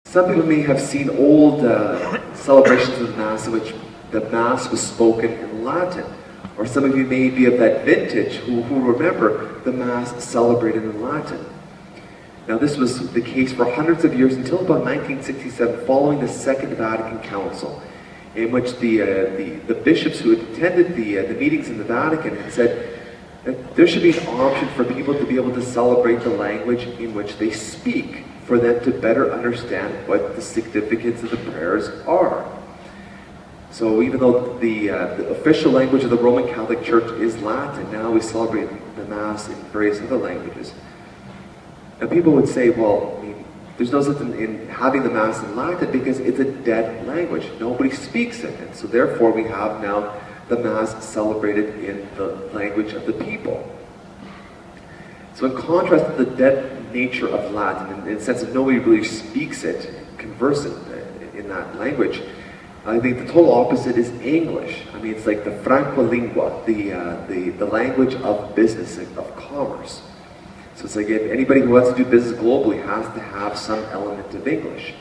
Some people may have seen old celebrations of the Mass in which the Mass was spoken in Latin. Or some of you may be of that vintage who remember the Mass celebrated in Latin. Now this was the case for hundreds of years until about 1967, following the Second Vatican Council, in which the bishops who had attended the meetings in the Vatican had said that there should be an option for people to be able to celebrate the language in which they speak, for them to better understand what the significance of the prayers are. So even though the official language of the Roman Catholic Church is Latin, now we celebrate the Mass in various other languages. And people would say, well, I mean, there's no sense in having the Mass in Latin because it's a dead language. Nobody speaks it. And so therefore we have now the Mass celebrated in the language of the people. So in contrast to the dead nature of Latin, in the sense that nobody really speaks it, converses in that language, I think the total opposite is English. I mean, it's like the francolingua, the language of business, of commerce. So it's like if anybody who wants to do business globally has to have some element of English.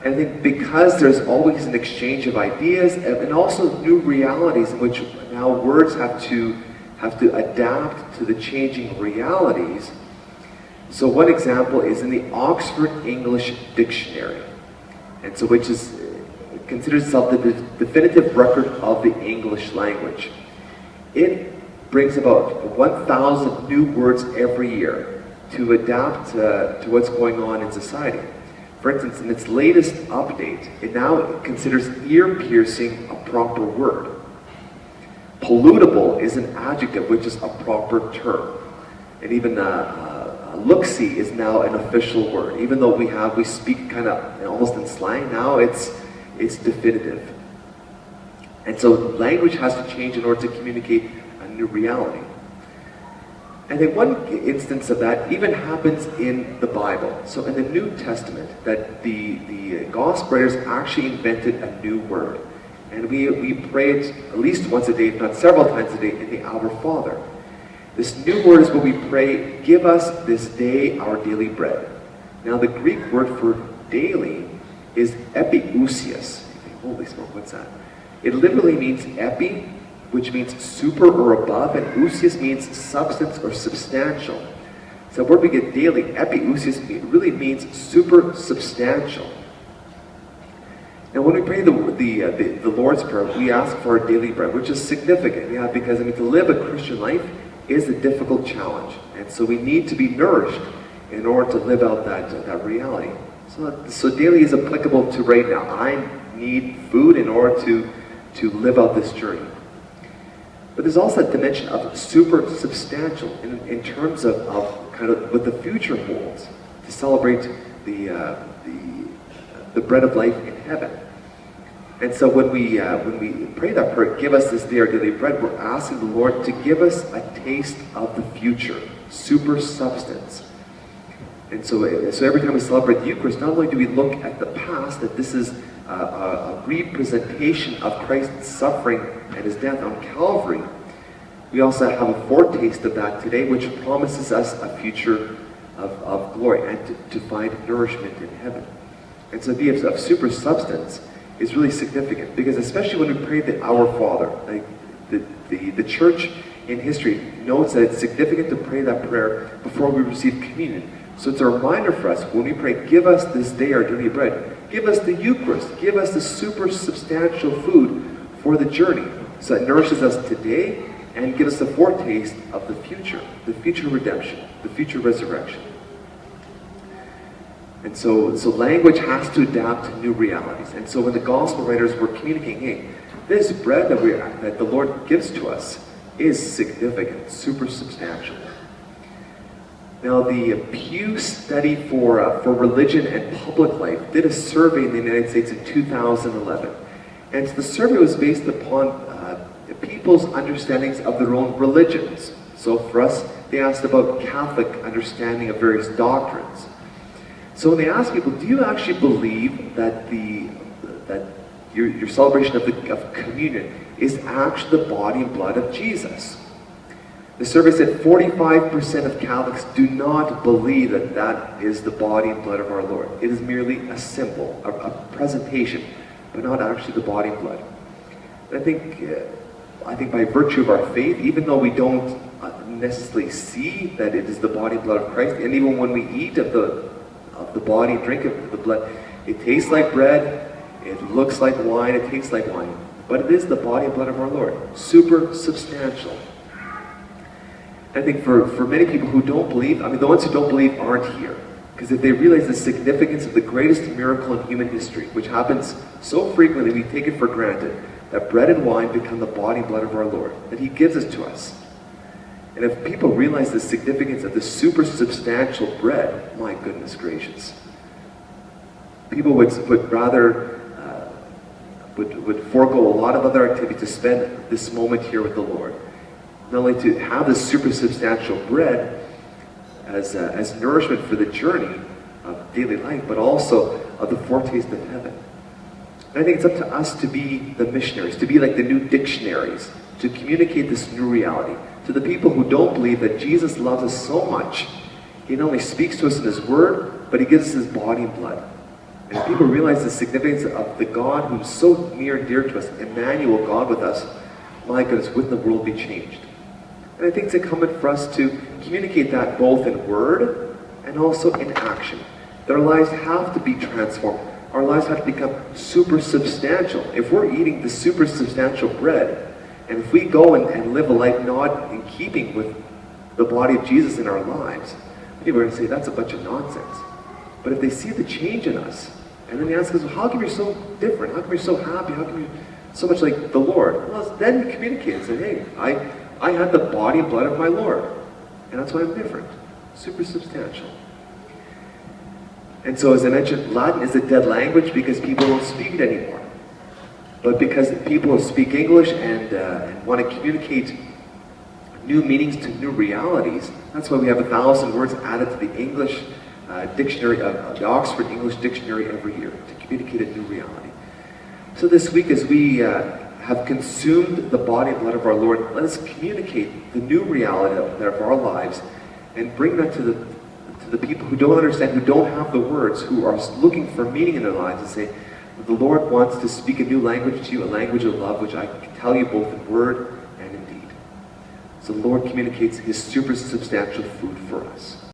And I think because there's always an exchange of ideas and also new realities in which now words have to adapt to the changing realities. So one example is in the Oxford English Dictionary, and so which is considers itself the definitive record of the English language. It brings about 1,000 new words every year to adapt to what's going on in society. For instance, in its latest update, it now considers ear-piercing a proper word. Pollutable is an adjective, which is a proper term. And even look-see is now an official word. Even though we speak kind of almost in slang, now it's definitive. And so language has to change in order to communicate a new reality. And then one instance of that even happens in the Bible. So in the New Testament, that the gospel writers actually invented a new word. And we pray it at least once a day, if not several times a day, in the Our Father. This new word is what we pray, give us this day our daily bread. Now the Greek word for daily is epiousios. Holy smoke, what's that? It literally means epi, which means super or above, and ousios means substance or substantial. So where we get daily, epiousios, it really means super substantial. Now when we pray the Lord's Prayer, we ask for our daily bread, which is significant, because to live a Christian life is a difficult challenge. And so we need to be nourished in order to live out that reality. So daily is applicable to right now. I need food in order to live out this journey. But there's also a dimension of super substantial in terms of kind of what the future holds, to celebrate the bread of life in heaven. And so when we pray that prayer, give us this day our daily bread, we're asking the Lord to give us a taste of the future, super substance. And so every time we celebrate the Eucharist, not only do we look at the past, that this is a representation of Christ's suffering and his death on Calvary, we also have a foretaste of that today, which promises us a future of glory and to find nourishment in heaven. And so the idea of super substance is really significant, because especially when we pray the Our Father, like the church in history notes that it's significant to pray that prayer before we receive communion. So it's a reminder for us, when we pray, give us this day our daily bread, give us the Eucharist, give us the super substantial food for the journey, so it nourishes us today and gives us a foretaste of the future redemption, the future resurrection. And so language has to adapt to new realities. And so when the gospel writers were communicating, hey, this bread that the Lord gives to us is significant, super substantial. Now the Pew Study for Religion and Public Life did a survey in the United States in 2011. And the survey was based upon people's understandings of their own religions. So for us, they asked about Catholic understanding of various doctrines. So when they asked people, do you actually believe that your celebration of communion is actually the body and blood of Jesus? The survey said 45% of Catholics do not believe that that is the body and blood of our Lord. It is merely a symbol, a presentation, but not actually the body and blood. And I think by virtue of our faith, even though we don't necessarily see that it is the body and blood of Christ, and even when we eat of the body, drink of the blood, it tastes like bread, it looks like wine, it tastes like wine, but it is the body and blood of our Lord. Super substantial. I think for many people who don't believe, I mean, the ones who don't believe aren't here. Because if they realize the significance of the greatest miracle in human history, which happens so frequently we take it for granted, that bread and wine become the body and blood of our Lord, that He gives it to us. And if people realize the significance of the super substantial bread, my goodness gracious, people would rather, would forego a lot of other activities to spend this moment here with the Lord. Not only to have this super substantial bread as nourishment for the journey of daily life, but also of the foretaste of heaven. And I think it's up to us to be the missionaries, to be like the new dictionaries, to communicate this new reality to the people who don't believe that Jesus loves us so much. He not only speaks to us in His Word, but He gives us His body and blood. And if people realize the significance of the God who's so near and dear to us, Emmanuel, God with us, my goodness, wouldn't the world be changed? And I think it's incumbent for us to communicate that both in word and also in action. That our lives have to be transformed. Our lives have to become super substantial. If we're eating the super substantial bread, and if we go and live a life not in keeping with the body of Jesus in our lives, people are going to say, that's a bunch of nonsense. But if they see the change in us, and then they ask us, well, how come you're so different? How come you're so happy? How come you're so much like the Lord? Well, then you communicate and say, hey, I had the body and blood of my Lord. And that's why I'm different. Super substantial. And so as I mentioned, Latin is a dead language because people don't speak it anymore. But because people speak English and want to communicate new meanings to new realities, that's why we have 1,000 words added to the English dictionary, the Oxford English Dictionary every year to communicate a new reality. So this week as we have consumed the body and blood of our Lord, let us communicate the new reality of our lives and bring that to the people who don't understand, who don't have the words, who are looking for meaning in their lives, and say, the Lord wants to speak a new language to you, a language of love, which I can tell you both in word and in deed. So the Lord communicates His super substantial food for us.